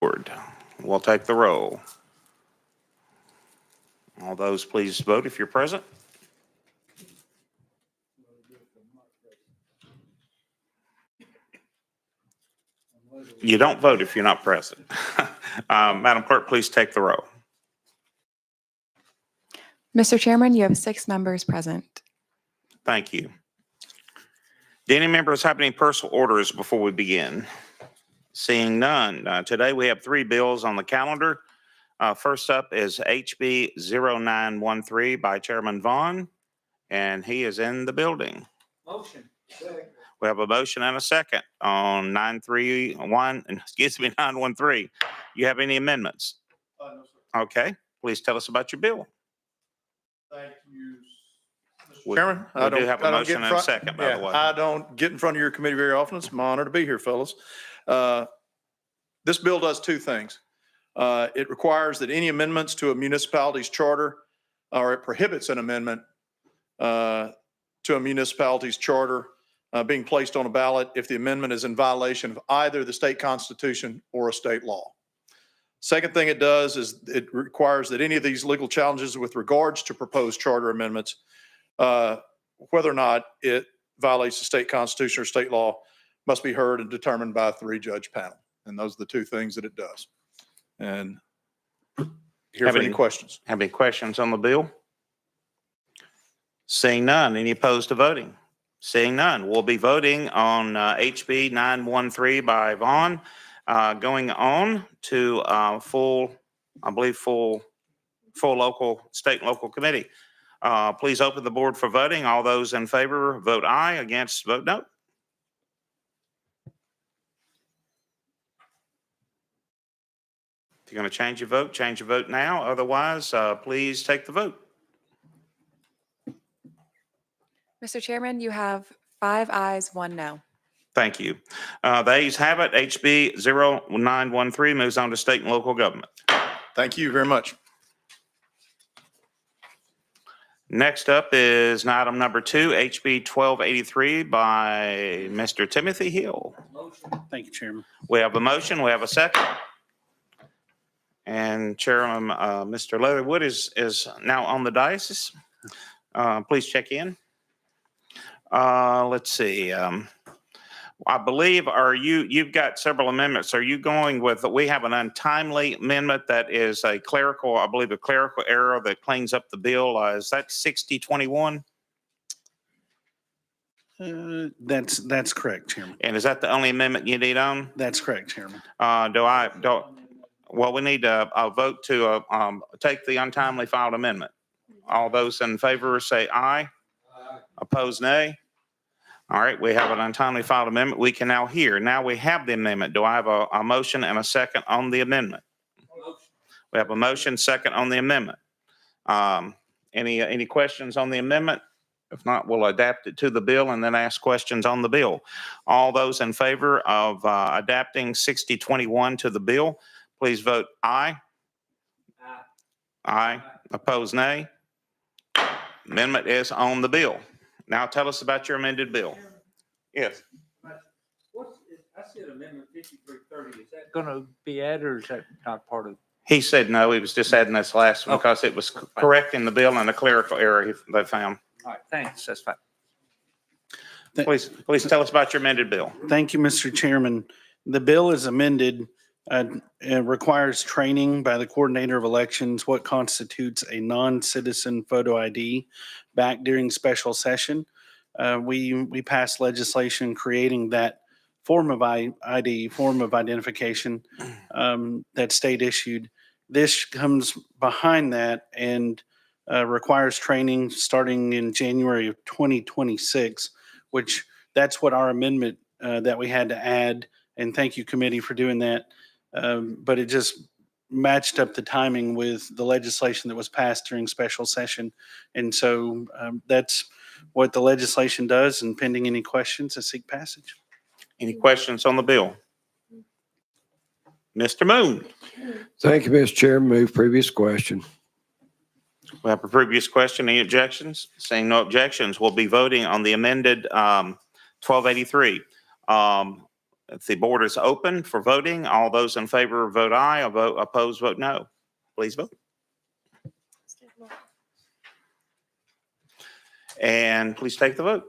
board. We'll take the roll. All those please vote if you're present. You don't vote if you're not present. Madam Clerk, please take the roll. Mr. Chairman, you have 6 members present. Thank you. Do any members have any personal orders before we begin? Seeing none. Today we have 3 bills on the calendar. First up is HB 0913 by Chairman Vaughn, and he is in the building. Motion. We have a motion and a second on 913. You have any amendments? No, sir. Okay, please tell us about your bill. Thank you, Mr. We- Chairman. we do have a motion and a second, by the way. I don't get in front of your committee very often. It's my honor to be here, fellas. This bill does 2 things. It requires that any amendments to a municipality's charter, or it prohibits an amendment to a municipality's charter being placed on a ballot if the amendment is in violation of either the state constitution or a state law. Second thing it does is it requires that any of these legal challenges with regards to proposed charter amendments, whether or not it violates the state constitution or state law, must be heard and determined by a 3-judge panel. And those are the 2 things that it does. And here for any questions. Have any questions on the bill? Seeing none. Any opposed to voting? Seeing none. We'll be voting on HB 913 by Vaughn. Going on to full local, state and local committee. Please open the board for voting. All those in favor, vote aye. Against, vote no. If you're going to change your vote now. Otherwise, please take the vote. Mr. Chairman, you have 5 ayes, 1 no. Thank you. The ayes have it. HB 0913 moves on to state and local government. Thank you very much. Next up is item number 2, HB 1283 by Mr. Timothy Hill. Motion. Thank you, Chairman. We have a motion. We have a second. And Chairman, Mr. Leatherwood is now on the dais. Please check in. Let's see. I believe, you've got several amendments. Are you going with, we have an untimely amendment that is a clerical error that cleans up the bill. Is that 6021? That's correct, Chairman. And is that the only amendment you need on? That's correct, Chairman. Well, we need a vote to take the untimely filed amendment. All those in favor say aye. Opposed, nay. All right, we have an untimely filed amendment. We can now hear. Now we have the amendment. Do I have a motion and a second on the amendment? Motion. We have a motion, second on the amendment. Any questions on the amendment? If not, we'll adapt it to the bill and then ask questions on the bill. All those in favor of adapting 6021 to the bill, please vote aye. Aye. Opposed, nay. Amendment is on the bill. Now tell us about your amended bill. Yes. I said amendment 5330, is that going to be added or is that not part of? He said no, he was just adding this last one because it was correcting the bill and a clerical error they found. All right, thanks, that's fine. Please tell us about your amended bill. Thank you, Mr. Chairman. The bill is amended. It requires training by the coordinator of elections what constitutes a non-citizen photo ID back during special session. We passed legislation creating that form of ID, form of identification that state issued. This comes behind that and requires training starting in January of 2026, which that's what our amendment that we had to add. And thank you, committee, for doing that. But it just matched up the timing with the legislation that was passed during special session. And so that's what the legislation does. And pending any questions, I seek passage. Any questions on the bill? Mr. Moon. Thank you, Mr. Chairman. Move previous question. We have a previous question. Any objections? Seeing no objections, we'll be voting on the amended 1283. The board is open for voting. All those in favor vote aye, opposed vote no. Please vote. And please take the vote.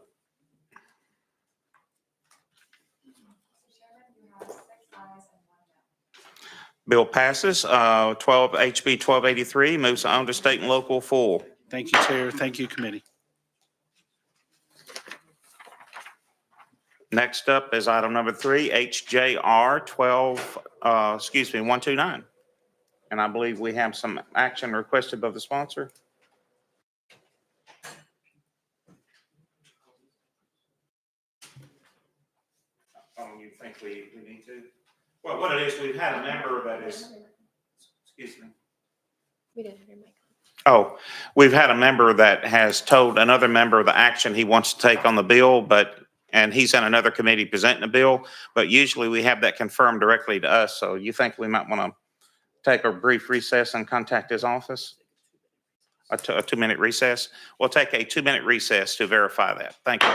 Bill passes. 12 HB 1283 moves on to state and local full. Thank you, Chair. Thank you, committee. Next up is item number 3, HJR 129. And I believe we have some action requested by the sponsor. You think we need to? Well, what it is, we've had a member that is, excuse me. We didn't hear Mike. Oh, we've had a member that has told another member of the action he wants to take on the bill, and he's in another committee presenting the bill, but usually we have that confirmed directly to us. So you think we might want to take a brief recess and contact his office? A 2-minute recess? We'll take a 2-minute recess to verify that. Thank you.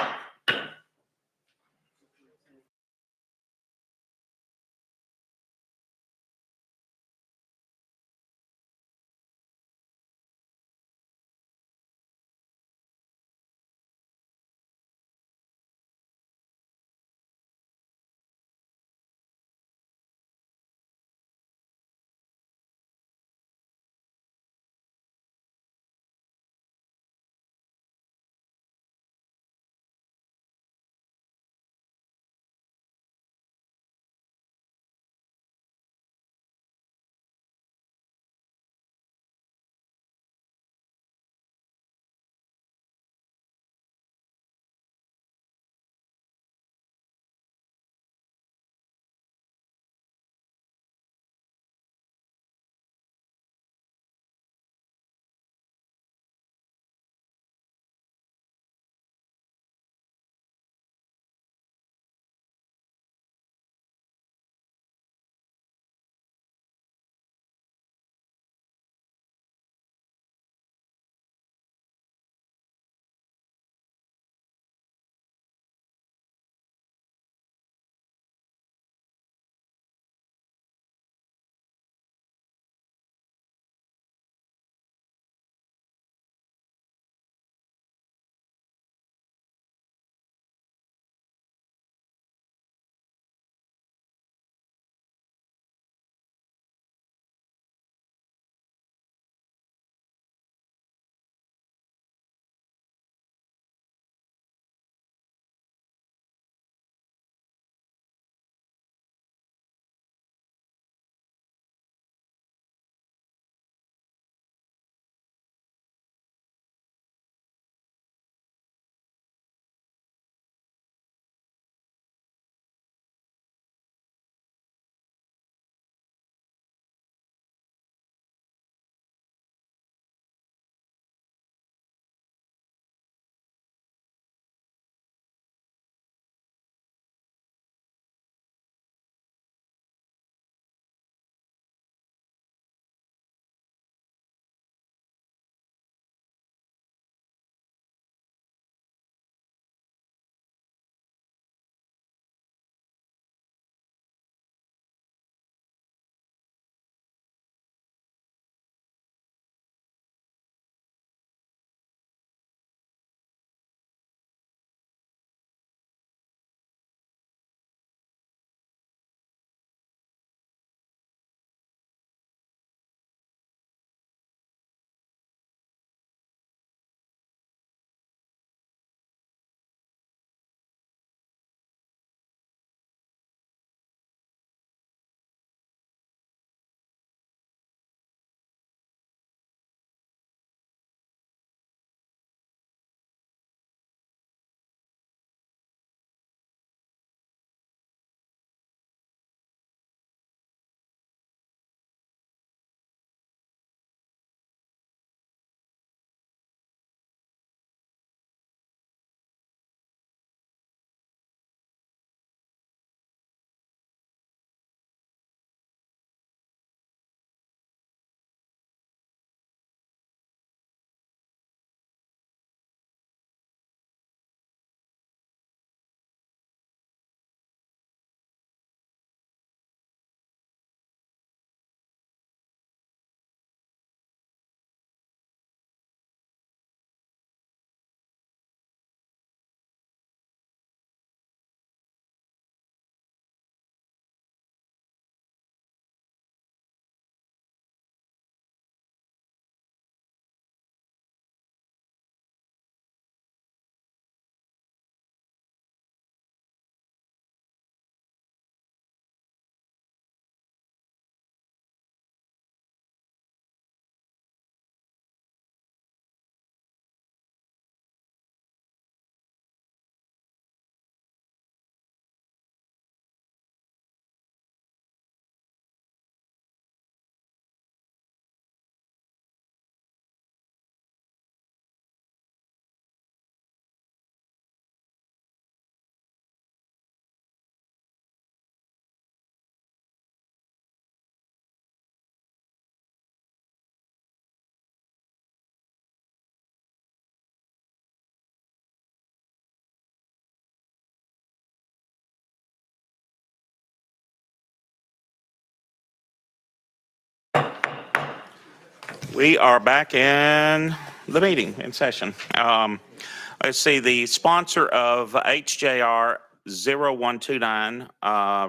We are back in the meeting in session. Let's see, the sponsor of HJR 0129,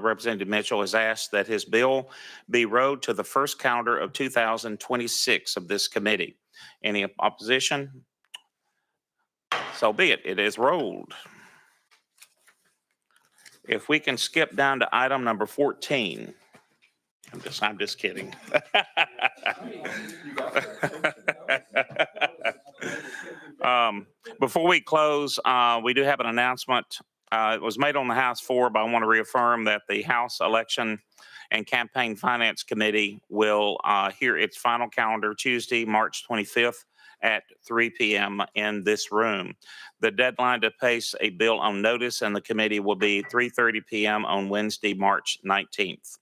Representative Mitchell, has asked that his bill be rolled to the first calendar of 2026 of this committee. Any opposition? So be it. It is rolled. If we can skip down to item number 14. I'm just kidding. Before we close, we do have an announcement. It was made on the House floor, but I want to reaffirm that the House Election and Campaign Finance Committee will hear its final calendar Tuesday, March 25th at 3 p.m. in this room. The deadline to place a bill on notice in the committee will be 3:30 p.m. on Wednesday, March 19th.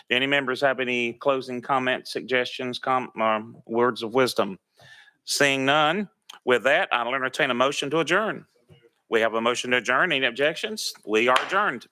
Do any members have any closing comments, suggestions, words of wisdom? Seeing none, with that, I'll entertain a motion to adjourn. We have a motion to adjourn. Any objections? We are adjourned.